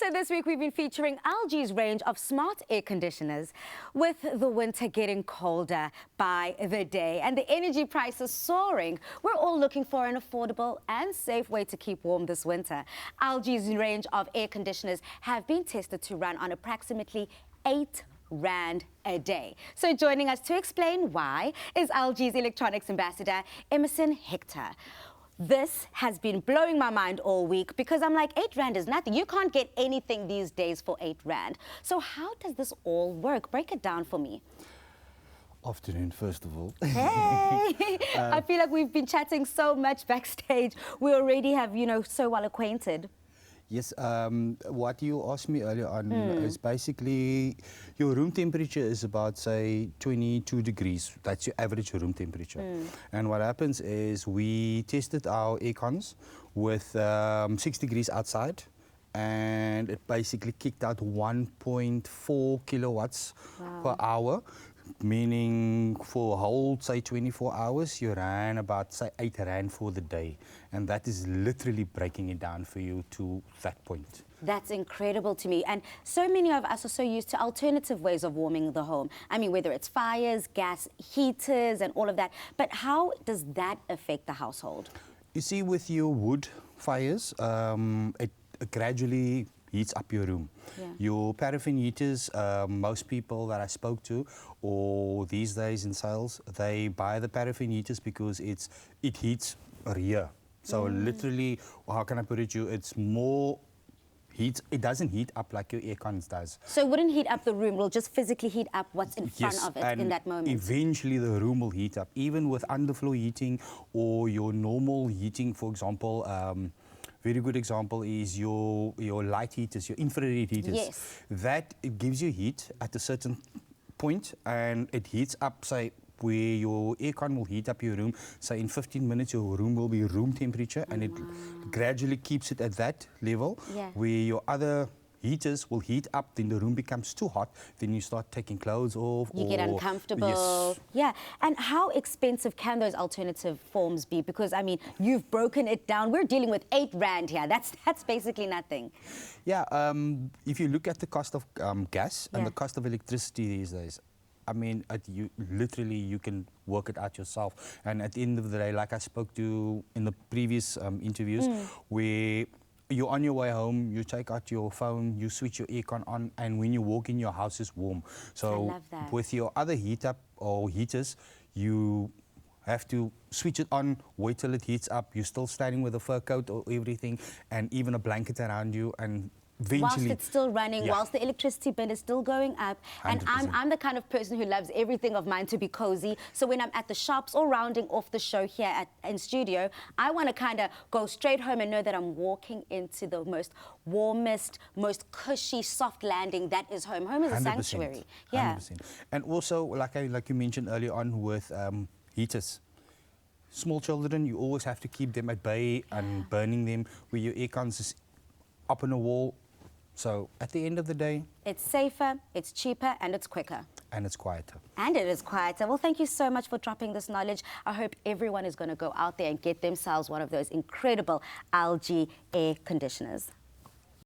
So this week we've been featuring LG's range of smart air conditioners. With the winter getting colder by the day and the energy prices soaring, we're all looking for an affordable and safe way to keep warm this winter. LG's range of air conditioners have been tested to run on approximately 8 Rand a day. So joining us to explain why is LG's electronics ambassador, Emerson Hector. This has been blowing my mind all week because I'm like, 8 Rand is nothing. You can't get anything these days for 8 Rand. So how does this all work? Break it down for me. Afternoon, first of all. Hey! I feel like we've been chatting so much backstage. We already have, so well acquainted. Yes, what you asked me earlier on is basically your room temperature is about, say, 22 degrees. That's your average room temperature. And what happens is we tested our aircons with 6 degrees outside, and it basically kicked out 1.4 kilowatts per hour. Meaning for a whole, say, 24 hours, you ran about, say, 8 Rand for the day. And that is literally breaking it down for you to that point. That's incredible to me. And so many of us are so used to alternative ways of warming the home. I mean, whether it's fires, gas heaters, and all of that. But how does that affect the household? You see, with your wood fires, it gradually heats up your room. Yeah. Your paraffin heaters, most people that I spoke to, or these days in sales, they buy the paraffin heaters because it heats rear. So literally, how can I put it to you? It's more heat. It doesn't heat up like your aircons does. So it wouldn't heat up the room. We'll just physically heat up what's in front of it in that moment. Eventually the room will heat up. Even with underfloor heating or your normal heating, for example, very good example is your light heaters, your infrared heaters. Yes. That it gives you heat at a certain point, and it heats up, say, where your aircon will heat up your room. Say in 15 minutes, your room will be room temperature, and it gradually keeps it at that level. Yeah. Where your other heaters will heat up, then the room becomes too hot, then you start taking clothes off. You get uncomfortable. Yes. Yeah. And how expensive can those alternative forms be? Because, I mean, you've broken it down. We're dealing with 8 Rand here. That's basically nothing. Yeah. If you look at the cost of gas and the cost of electricity these days, I mean, you can work it out yourself. And at the end of the day, like I spoke to in the previous interviews, where you're on your way home, you take out your phone, you switch your aircon on, and when you walk in, your house is warm. So I love that. with your other heaters, you have to switch it on, wait till it heats up. You're still standing with a fur coat or everything, and even a blanket around you, and eventually, whilst it's still running, whilst the electricity bill is still going up. 100%. And I'm the kind of person who loves everything of mine to be cozy. So when I'm at the shops or rounding off the show here in studio, I want to kind of go straight home and know that I'm walking into the most warmest, most cushy, soft landing that is home. Home is a 100%, sanctuary. Yeah. 100%. And also, like you mentioned earlier on with heaters. Small children, you always have to keep them at bay and burning them, where your aircons is up on a wall. So at the end of the day, it's safer, it's cheaper, and it's quicker. And it's quieter. And it is quieter. Well, thank you so much for dropping this knowledge. I hope everyone is going to go out there and get themselves one of those incredible LG air conditioners.